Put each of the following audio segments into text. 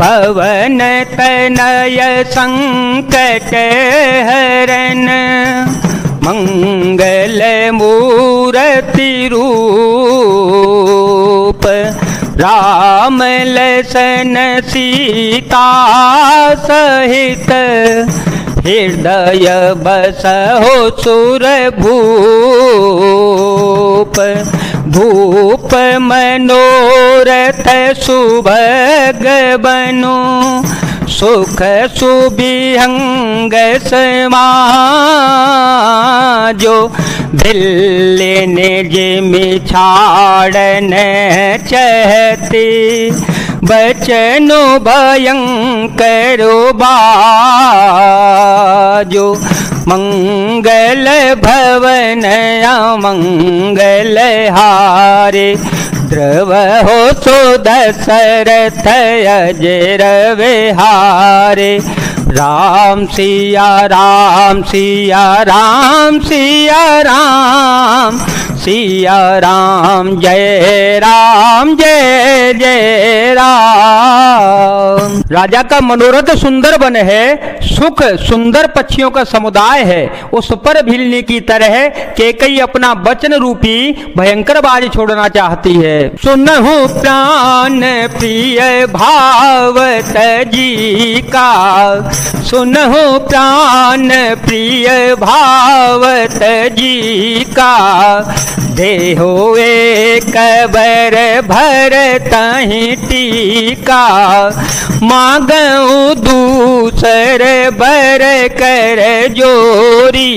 पवन तनय संकट हरन, मंगल मूर्ति रूप। राम लसन सीता सहित, हृदय बसहो सुर भूप। भूप मनोरथ सुभग बनो, सुख सुबिहंग समाजो। दिल्ली निज में छाड़न चहते, बचनो भयंकरो बाजो। मंगल भवन अमंगल हारे, द्रव हो सो दशरथ अजर विहारे। राम सिया राम सिया राम सिया राम, सिया राम जय जय राम। राजा का मनोरथ सुंदर वन है, सुख सुंदर पक्षियों का समुदाय है। उस पर भिलने की तरह कैकेयी अपना वचन रूपी भयंकर बाज छोड़ना चाहती है। सुनहु प्राण प्रिय भावत जी का, सुनहु प्राण प्रिय भावत जी का। देहो एक बर भर तहि टीका, मांगऊ दूसर बर कर जोरी।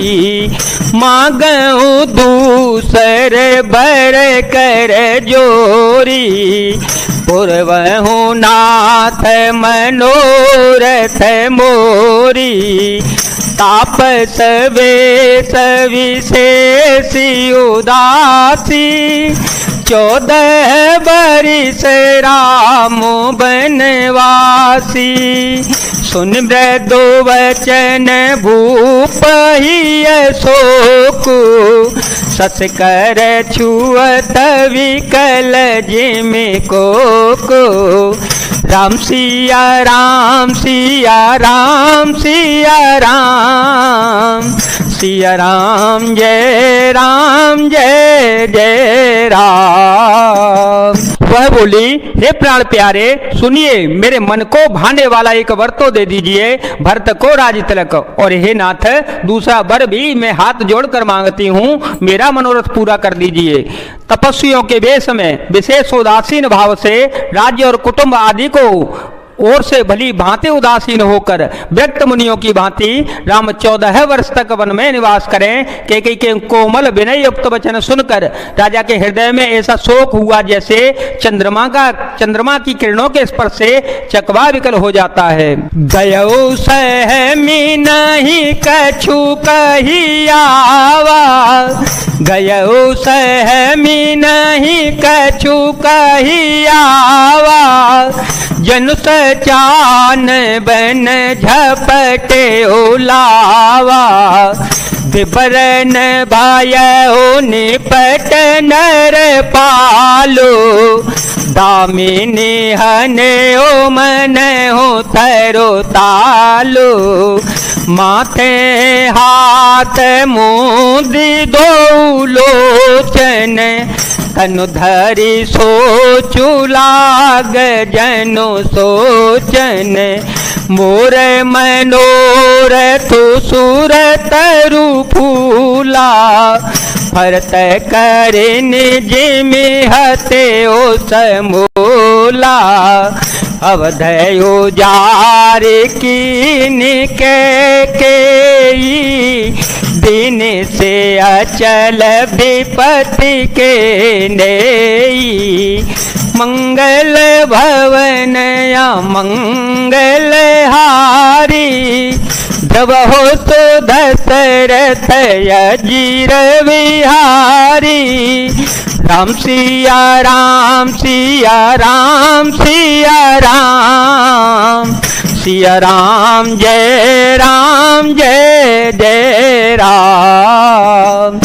मांगऊ दूसर बर कर जोरी, पूर्वहु नाथ मनोरथ मोरी। तापस वेश विशेषी उदासी, 14 बरिस राम बनवासी। सुन मृदु वचन भूप ही शोकु, सस कर छुअत विकल जिमि कोको। राम सिया राम सिया राम सिया राम, सिया राम जय जय राम। वह बोली, हे प्राण प्यारे सुनिए, मेरे मन को भाने वाला एक वर तो दे दीजिए, भरत को राज तिलक। और हे नाथ, दूसरा वर भी मैं हाथ जोड़कर मांगती हूँ, मेरा मनोरथ पूरा कर दीजिए। तपस्वियों के वेश में विशेष उदासीन भाव से राज्य और कुटुंब आदि को ओर से भली भांति उदासीन होकर व्यक्त मुनियों की भांति राम 14 वर्ष तक वन में निवास करें। कैकेयी के कोमल विनय युक्त वचन सुनकर राजा के हृदय में ऐसा शोक हुआ जैसे चंद्रमा की किरणों के स्पर्श से चकवा विकल हो जाता है। गयो सहमी नहीं कछु कहियावा, गयो सहमी नहीं कछु कहियावा। जनु सचान बन झपटे ओलावा, विवरण भायो निपट नर पालो। दामिनी हने ओ मन हो थरो तालो, माथे हाथ मुंदी दो लोचन। तनु धरि सोचु लाग जनु सोचन, मोर मनोरथ सुरत रूफूला। भरत करे निज में हते ओ समूला, अवधयो जार कीन कैकेयी। दिन से अचल विपत्ति के नेई, मंगल भवन या मंगल हारी। ध्रुव हो तो दशरथ अजीर विहारी। राम सिया राम सिया राम सिया राम, सिया राम जय जय राम।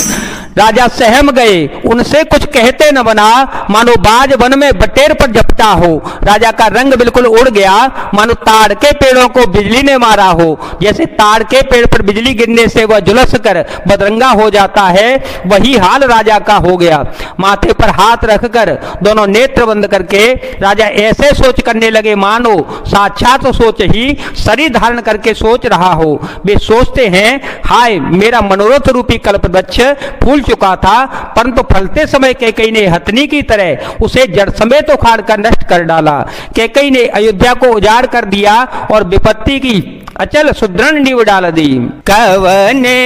राजा सहम गए, उनसे कुछ कहते न बना, मानो बाज वन में बटेर पर झपटा हो। राजा का रंग बिल्कुल उड़ गया, मानो ताड़ के पेड़ों को बिजली ने मारा हो। जैसे ताड़ के पेड़ पर बिजली गिरने से वह झुलस कर बदरंगा हो जाता है, वही हाल राजा का हो गया। माथे पर हाथ रखकर दोनों नेत्र बंद करके राजा ऐसे सोच करने लगे मानो साक्षात सोच ही शरीर धारण करके सोच रहा हो। वे सोचते हैं, हाय मेरा मनोरथ रूपी कल्पवृक्ष फूल चुका था, परंतु फलते समय कैकेयी ने हथनी की तरह उसे जड़ समेत उखाड़ कर नष्ट कर डाला। कैकेयी ने अयोध्या को उजाड़ कर दिया और विपत्ति की अचल सुदृढ़ नींव डाल दी। कवने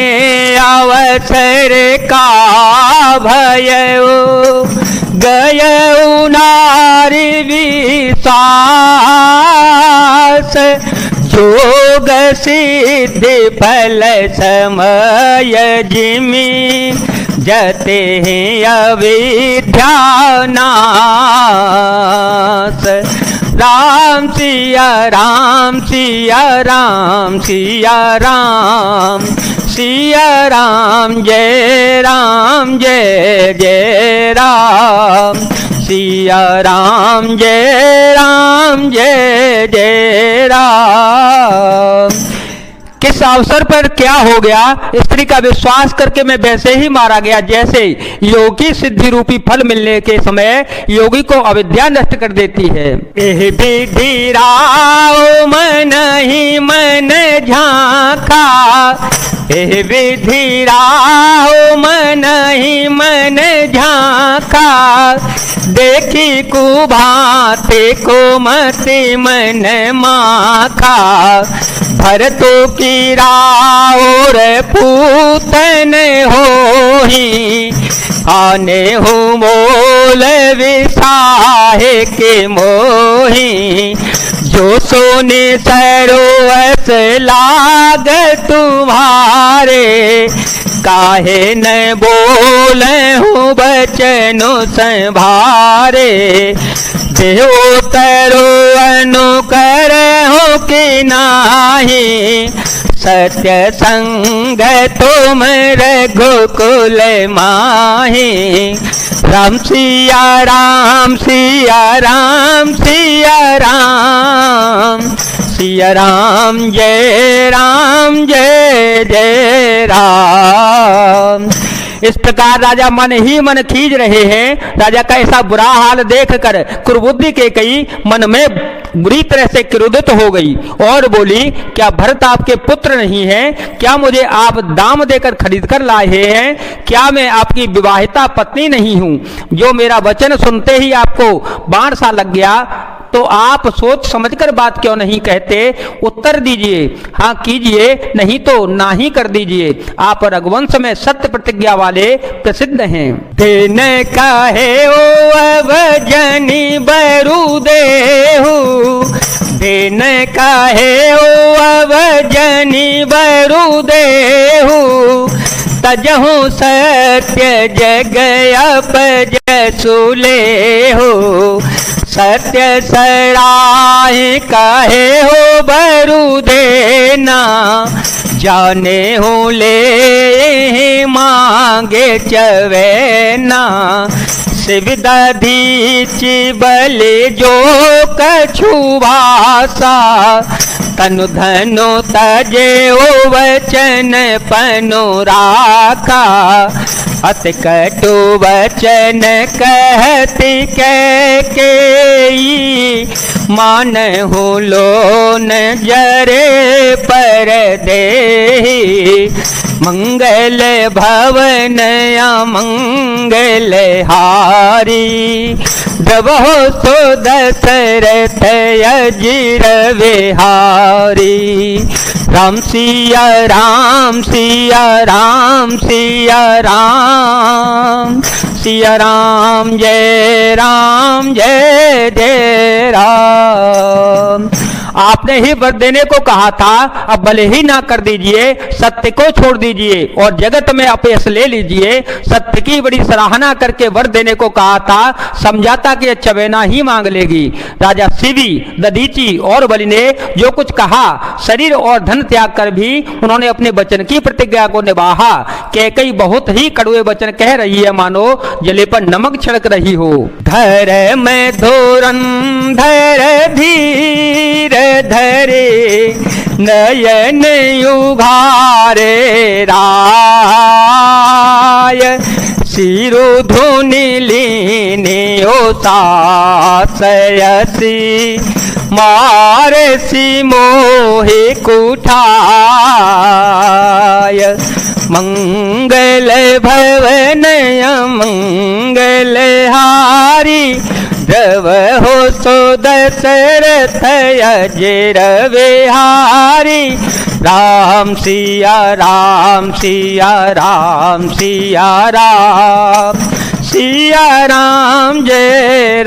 अवसर का भयउ गयउ नारी विश्वास, जोग सिद्धि फल समय जिमि जते अविद्या नाश। राम सिया राम सिया राम सिया राम सिया राम जय जय राम सिया राम जय जय राम। किस अवसर पर क्या हो गया? स्त्री का विश्वास करके मैं वैसे ही मारा गया जैसे योगी सिद्धि रूपी फल मिलने के समय योगी को अविद्या नष्ट कर देती है। एह विधि राव मन ही मन झांका, एह विधि राव मन ही मन झांका, देखी कुभाते को मति मन माखा। भरतो की राउर पूतन होही, आने हो मोल विसाहे के मोही। जो सोने सरोवस लाग तुम्हारे, काहे न बोले हूँ बचनो संभारे। देहो तरो अनुकर हो कि नाही, सत्य संग तुम रघुकुल माही। राम सिया राम सिया राम सिया राम सिया राम जय जय राम। इस प्रकार राजा मन ही मन खींच रहे हैं। राजा का ऐसा बुरा हाल देखकर कुरुबुद्धि कैकेयी मन में बुरी तरह से क्रोधित हो गई और बोली, क्या भरत आपके पुत्र नहीं है? क्या मुझे आप दाम देकर खरीद कर लाए हैं? क्या मैं आपकी विवाहिता पत्नी नहीं हूं? जो मेरा वचन सुनते ही आपको बाण सा लग गया, तो आप सोच समझकर बात क्यों नहीं कहते? उत्तर दीजिए, हाँ कीजिए, नहीं तो ना ही कर दीजिए। आप रघुवंश में सत्य प्रतिज्ञा वाले प्रसिद्ध हैं। दिन कहे ओ अवजनी बरु देहु, दिन कहे ओ अवजनी बरु देहु। तजहु सत्य जग अपजसु लेहु, सत्य सराय कहे हो बरु देना। जाने हो ले मांगे चवैना, सिविदा दीच बले जो कछु भाषा। तनु धनु तजे ओ वचन पनु राखा, अत कटु वचन कहती कैकेयी। मानहु लोन जरे पर देहि, मंगल भवन अमंगल हारी। द्रवहु सो दशरथ अजिर विहारी। राम सिया राम सिया राम सिया राम सिया राम जय जय राम। आपने ही वर देने को कहा था, अब भले ही ना कर दीजिए, सत्य को छोड़ दीजिए और जगत में अपयश ले लीजिए। सत्य की बड़ी सराहना करके वर देने को कहा था, समझा था कि चवेना ही मांग लेगी। राजा शिवी, दधीची और बलि ने जो कुछ कहा, शरीर और धन त्याग कर भी उन्होंने अपने वचन की प्रतिज्ञा को निभाया। कैकेयी बहुत ही कड़वे वचन कह रही है, मानो जले पर नमक छिड़क रही हो। धर में धुरंधर धीर धरे, नयन उघारे राय, सिरु धुनि लीने ओ सासयसी, मारसी मोहि कुठाय। मंगल भवन मंगल हारी, द्रव हो सो दशरथ अजर विहारी। राम सिया राम सिया राम सिया राम, सिया राम जय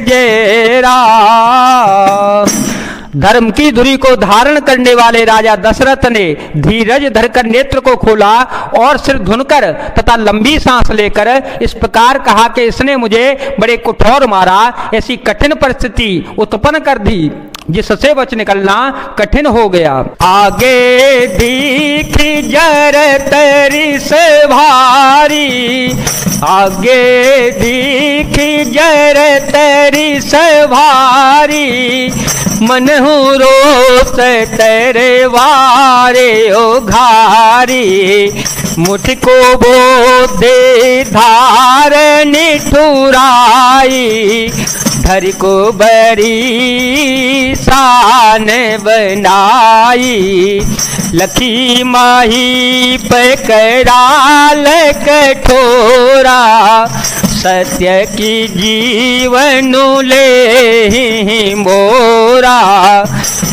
जय राम। धर्म की धुरी को धारण करने वाले राजा दशरथ ने धीरज धरकर नेत्र को खोला और सिर धुनकर तथा लंबी सांस लेकर इस प्रकार कहा कि इसने मुझे बड़े कठोर मारा, ऐसी कठिन परिस्थिति उत्पन्न कर दी जिससे बच निकलना कठिन हो गया। आगे दीखी जर तरी से भारी, आगे दीखी जर तरी से भारी, मन हूँ रोस तेरे वारे ओ घारी। मुझको बोधे धार निठुराई, धर को बड़ी शान बनाई। लखी माही पकड़ाल कठोरा, सत्य की जीवन ले मोरा।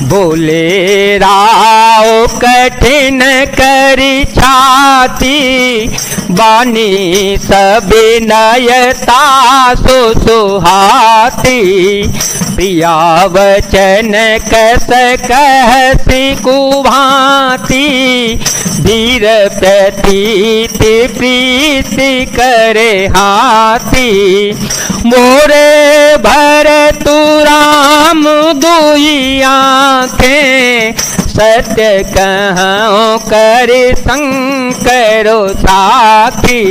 बोले राव कठिन करी छाती, बानी सब नयता सो सुहाती। प्रिया वचन कस कहसी कुभांति, धीर प्रतीत प्रीति करे हाथी। मोरे भर तू राम दुई आंखें, सत्य कहो कर संकरो साखी।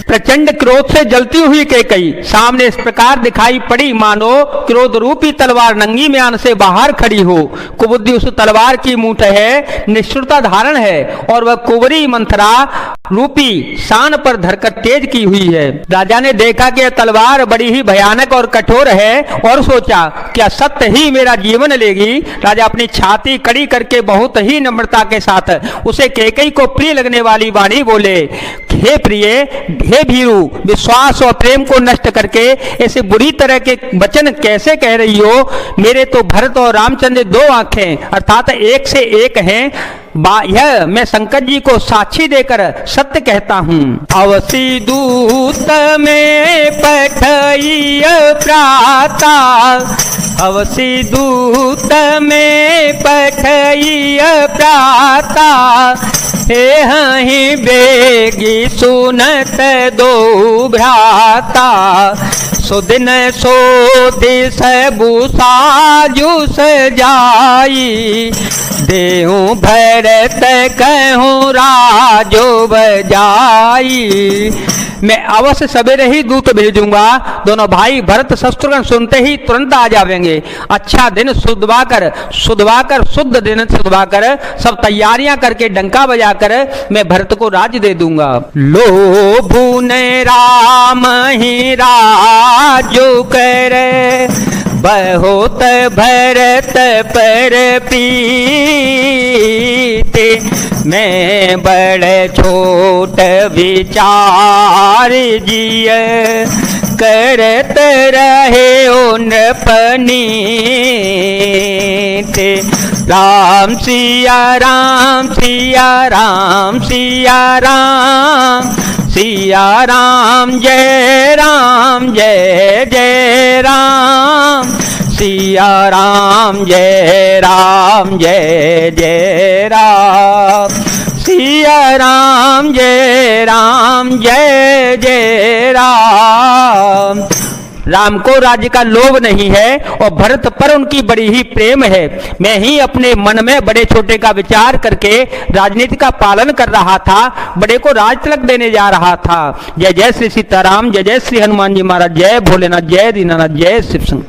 प्रचंड क्रोध से जलती हुई कैकेयी सामने इस प्रकार दिखाई पड़ी, मानो क्रोध रूपी तलवार नंगी म्यान से बाहर खड़ी हो। कुबुद्धि उस तलवार की मूठ है, निष्ठुरता धारण है और वह कुंवरी मंथरा रूपी शान पर धरकर तेज की हुई है। राजा ने देखा कि यह तलवार बड़ी ही भयानक और कठोर है और सोचा क्या सत्य ही मेरा जीवन लेगी। राजा अपनी छाती कड़ी करके बहुत ही नम्रता के साथ उसे कैकेयी को प्रिय लगने वाली वाणी बोले, हे प्रिय, हे भीरू, विश्वास और प्रेम को नष्ट करके ऐसे बुरी तरह के वचन कैसे कह रही हो। मेरे तो भरत और रामचंद्र दो आंखें अर्थात एक से एक हैं। यह मैं शंकर जी को साक्षी देकर सत्य कहता हूँ। अवसी दूत में पठई प्राता, अवसी दूत में पठई प्राता। हे हहीं बेगी सुनत दो भ्राता, सुदिन सोदिस बुसाजुस जाई। देहूँ भरत कहूँ राजो बजाई। मैं अवश्य सवेरे ही दूत भेजूंगा। दोनों भाई भरत शत्रुघ्न सुनते ही तुरंत आ जाएंगे। अच्छा दिन सुधवाकर शुद्ध दिन सुधवाकर सब तैयारियां करके डंका बजाकर मैं भरत को राज्य दे दूंगा। लोभु ने राम ही राजो करे, बहुत भरत पर प्रीते। मैं बड़े छोट विचार जिय, करत रहे उन पनीते। राम सिया राम सिया राम सिया राम, सिया राम जय जय राम। सिया राम जय जय राम, सिया राम जय जय राम। राम को राज्य का लोभ नहीं है और भरत पर उनकी बड़ी ही प्रेम है। मैं ही अपने मन में बड़े छोटे का विचार करके राजनीति का पालन कर रहा था, बड़े को राज तिलक देने जा रहा था। जय जय श्री सीताराम, जय जय श्री हनुमान जी महाराज, जय भोलेनाथ, जय दीनानाथ, जय शिव शंकर।